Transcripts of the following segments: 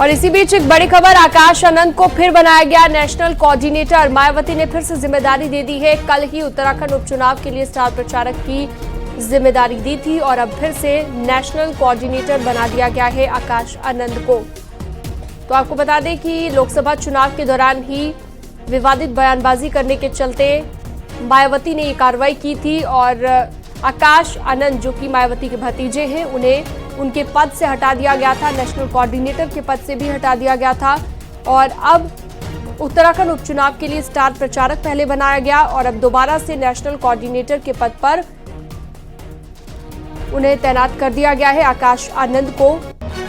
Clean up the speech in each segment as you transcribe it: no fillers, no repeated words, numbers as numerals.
और इसी बीच एक बड़ी खबर, आकाश आनंद को फिर बनाया गया नेशनल कोऑर्डिनेटर। मायावती ने फिर से जिम्मेदारी दे दी है। कल ही उत्तराखंड उपचुनाव के लिए स्टार प्रचारक की जिम्मेदारी दी थी और अब फिर से नेशनल कोऑर्डिनेटर बना दिया गया है आकाश आनंद को। तो आपको बता दें कि लोकसभा चुनाव के दौरान ही विवादित बयानबाजी करने के चलते मायावती ने ये कार्रवाई की थी और आकाश आनंद जो कि मायावती के भतीजे हैं, उन्हें उनके पद से हटा दिया गया था, नेशनल कोऑर्डिनेटर के पद से भी हटा दिया गया था। और अब उत्तराखंड उपचुनाव के लिए स्टार प्रचारक पहले बनाया गया और अब दोबारा से नेशनल कोऑर्डिनेटर के पद पर उन्हें तैनात कर दिया गया है। आकाश आनंद को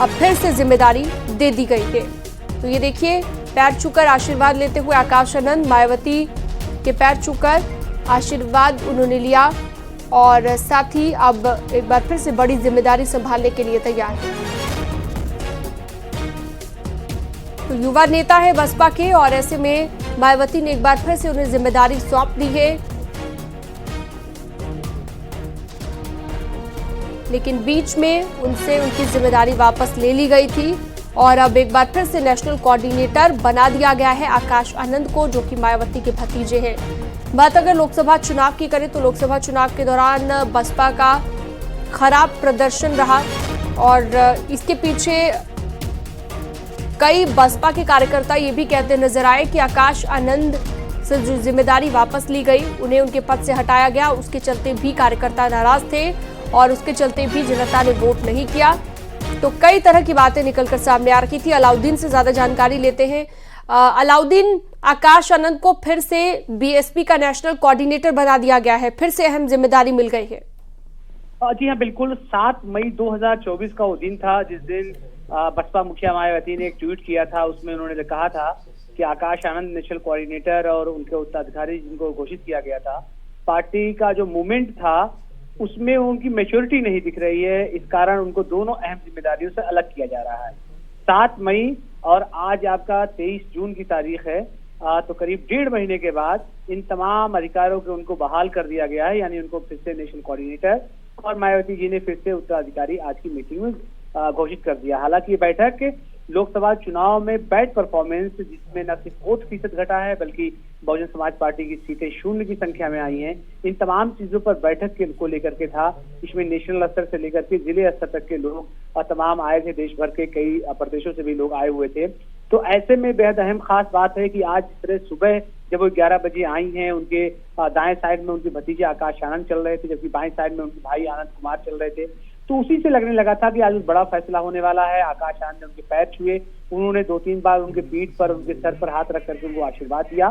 अब फिर से जिम्मेदारी दे दी गई है। तो ये देखिए, पैर छूकर आशीर्वाद लेते हुए आकाश आनंद मायावती के पैर छूकर आशीर्वाद उन्होंने लिया और साथ ही अब एक बार फिर से बड़ी जिम्मेदारी संभालने के लिए तैयार है। तो युवा नेता है बसपा के और ऐसे में मायावती ने एक बार फिर से उन्हें जिम्मेदारी सौंप दी है। लेकिन बीच में उनसे उनकी जिम्मेदारी वापस ले ली गई थी और अब एक बार फिर से नेशनल कोऑर्डिनेटर बना दिया गया है आकाश आनंद को, जो कि मायावती के भतीजे हैं। बात अगर लोकसभा चुनाव की करें तो लोकसभा चुनाव के दौरान बसपा का खराब प्रदर्शन रहा और इसके पीछे कई बसपा के कार्यकर्ता ये भी कहते नजर आए कि आकाश आनंद से जो जिम्मेदारी वापस ली गई, उन्हें उनके पद से हटाया गया, उसके चलते भी कार्यकर्ता नाराज थे और उसके चलते भी जनता ने वोट नहीं किया। तो कई तरह की बातें निकलकर सामने आ रही थी। अलाउद्दीन से ज्यादा जानकारी लेते हैं। अलाउद्दीन, आकाश आनंद को फिर से बीएसपी का नेशनल कोऑर्डिनेटर बना दिया गया है, फिर से अहम जिम्मेदारी मिल गई है। जी हाँ, बिल्कुल। 7 मई 2024 का वो दिन था जिस दिन बसपा मुखिया मायावती ने एक ट्वीट किया था। उसमें उन्होंने कहा था कि आकाश आनंद नेशनल कोऑर्डिनेटर और उनके उत्तराधिकारी जिनको घोषित किया गया था, पार्टी का जो मूवमेंट था उसमें उनकी मैच्योरिटी नहीं दिख रही है, इस कारण उनको दोनों अहम जिम्मेदारियों से अलग किया जा रहा है। 7 मई और आज आपका 23 जून की तारीख है, तो करीब 1.5 महीने के बाद इन तमाम अधिकारों को उनको बहाल कर दिया गया है, यानी उनको फिर से नेशनल कोऑर्डिनेटर और मायावती जी ने फिर से उत्तराधिकारी आज की मीटिंग में घोषित कर दिया। हालांकि ये बैठक लोकसभा चुनाव में बैड परफॉर्मेंस, जिसमें न सिर्फ वोट फीसद घटा है बल्कि बहुजन समाज पार्टी की सीटें 0 की संख्या में आई हैं, इन तमाम चीजों पर बैठक को लेकर के था। इसमें नेशनल स्तर से लेकर के जिले स्तर तक के लोग और तमाम आए थे, देश भर के कई प्रदेशों से भी लोग आए हुए थे। तो ऐसे में बेहद अहम खास बात है कि आज सुबह जब वो 11 बजे आई हैं, उनके दाएं साइड में उनके भतीजे आकाश आनंद चल रहे थे, जबकि बाएं साइड में उनके भाई आनंद कुमार चल रहे थे। तो उसी से लगने लगा था कि आज बड़ा फैसला होने वाला है। आकाश आनंद ने उनके पैर छुए, उन्होंने 2-3 बार उनके पीठ पर, उनके सर पर हाथ रख करके उनको आशीर्वाद दिया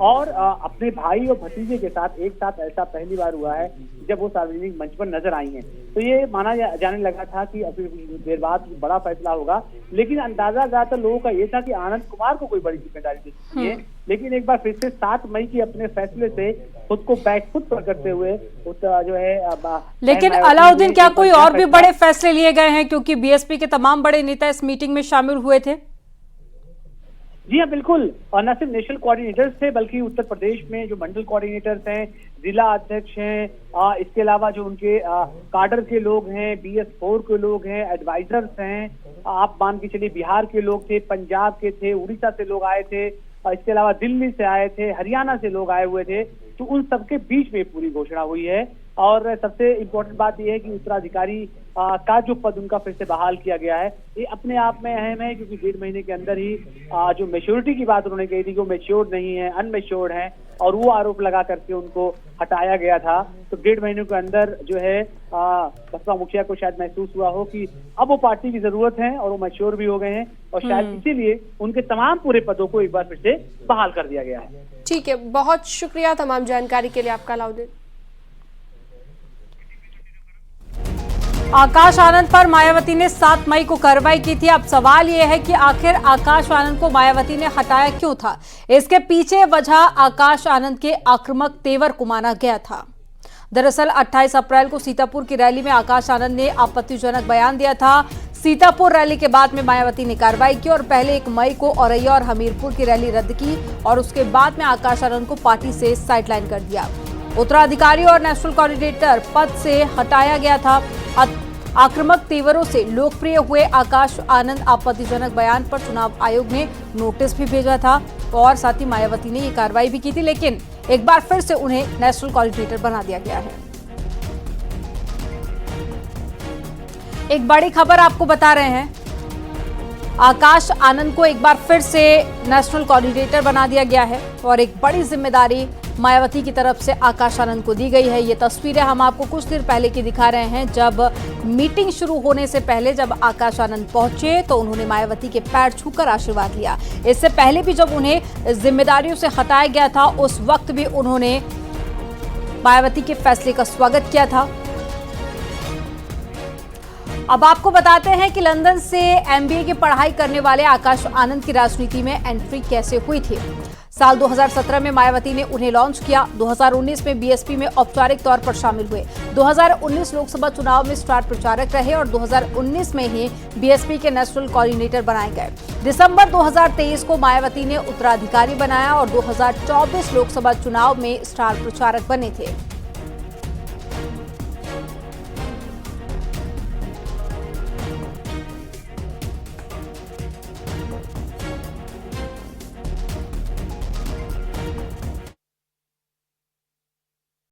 और अपने भाई और भतीजे के साथ एक साथ ऐसा पहली बार हुआ है जब वो सार्वजनिक मंच पर नजर आई हैं। तो ये माना जाने लगा था कि अभी देर बाद बड़ा फैसला होगा, लेकिन अंदाजा ज्यादातर लोगों का ये था कि आनंद कुमार को कोई बड़ी जिम्मेदारी दे सकती है। लेकिन एक बार फिर से 7 मई की अपने फैसले से खुद को बैकफुट पर करते हुए जो है। लेकिन अलाउद्दीन, क्या कोई और भी बड़े फैसले लिए गए हैं, क्योंकि बीएसपी के तमाम बड़े नेता इस मीटिंग में शामिल हुए थे? जी हाँ, बिल्कुल। और न सिर्फ नेशनल कोऑर्डिनेटर्स थे बल्कि उत्तर प्रदेश में जो मंडल कोऑर्डिनेटर्स हैं, जिला अध्यक्ष हैं, इसके अलावा जो उनके काडर के लोग हैं, BS4 के लोग हैं, एडवाइजर्स हैं, आप मान के चलिए बिहार के लोग थे, पंजाब के थे, उड़ीसा से लोग आए थे, इसके अलावा दिल्ली से आए थे, हरियाणा से लोग आए हुए थे। तो उन सबके बीच में पूरी घोषणा हुई है और सबसे इम्पोर्टेंट बात यह है कि उत्तराधिकारी का जो पद उनका फिर से बहाल किया गया है, ये अपने आप में अहम है, क्योंकि 1.5 महीने के अंदर ही जो मैच्योरिटी की बात उन्होंने कही थी कि वो मैच्योर्ड नहीं है, अनमैच्योर्ड है, और वो आरोप लगा करके उनको हटाया गया था। तो 1.5 महीने के अंदर जो है बसपा मुखिया को शायद महसूस हुआ हो कि अब वो पार्टी की जरूरत है और वो मैच्योर भी हो गए हैं और शायद इसीलिए उनके तमाम पूरे पदों को एक बार फिर से बहाल कर दिया गया है। ठीक है, बहुत शुक्रिया तमाम जानकारी के लिए आपका अलाउद्दीन। आकाश आनंद पर मायावती ने 7 मई को कार्रवाई की थी। अब सवाल यह है कि आखिर आकाश आनंद को मायावती ने हटाया क्यों था? इसके पीछे वजह आकाश आनंद के आक्रामक तेवर को माना गया था। दरअसल 28 अप्रैल को सीतापुर की रैली में आकाश आनंद ने आपत्तिजनक बयान दिया था। सीतापुर रैली के बाद में मायावती ने कार्रवाई की और पहले 1 मई को औरैया और हमीरपुर की रैली रद्द की और उसके बाद में आकाश आनंद को पार्टी से साइडलाइन कर दिया। उत्तराधिकारी और नेशनल कोऑर्डिनेटर पद से हटाया गया था। आक्रामक तेवरों से लोकप्रिय हुए आकाश आनंद आपत्तिजनक बयान पर चुनाव आयोग ने नोटिस भी भेजा था और साथ ही मायावती ने ये कार्रवाई भी की थी, लेकिन एक बार फिर से उन्हें नेशनल कोऑर्डिनेटर बना दिया गया है। एक बड़ी खबर आपको बता रहे हैं, आकाश आनंद को एक बार फिर से नेशनल कोऑर्डिनेटर बना दिया गया है और एक बड़ी जिम्मेदारी मायावती की तरफ से आकाश आनंद को दी गई है। ये तस्वीरें हम आपको कुछ देर पहले की दिखा रहे हैं, जब मीटिंग शुरू होने से पहले जब आकाश आनंद पहुंचे तो उन्होंने मायावती के पैर छूकर आशीर्वाद लिया। इससे पहले भी जब उन्हें जिम्मेदारियों से हटाया गया था उस वक्त भी उन्होंने मायावती के फैसले का स्वागत किया था। अब आपको बताते हैं कि लंदन से MBA की पढ़ाई करने वाले आकाश आनंद की राजनीति में एंट्री कैसे हुई थी। साल 2017 में मायावती ने उन्हें लॉन्च किया। 2019 में BSP में औपचारिक तौर पर शामिल हुए। 2019 लोकसभा चुनाव में स्टार प्रचारक रहे और 2019 में ही BSP के नेशनल कोऑर्डिनेटर बनाए गए। दिसंबर 2023 को मायावती ने उत्तराधिकारी बनाया और 2024 लोकसभा चुनाव में स्टार प्रचारक बने थे।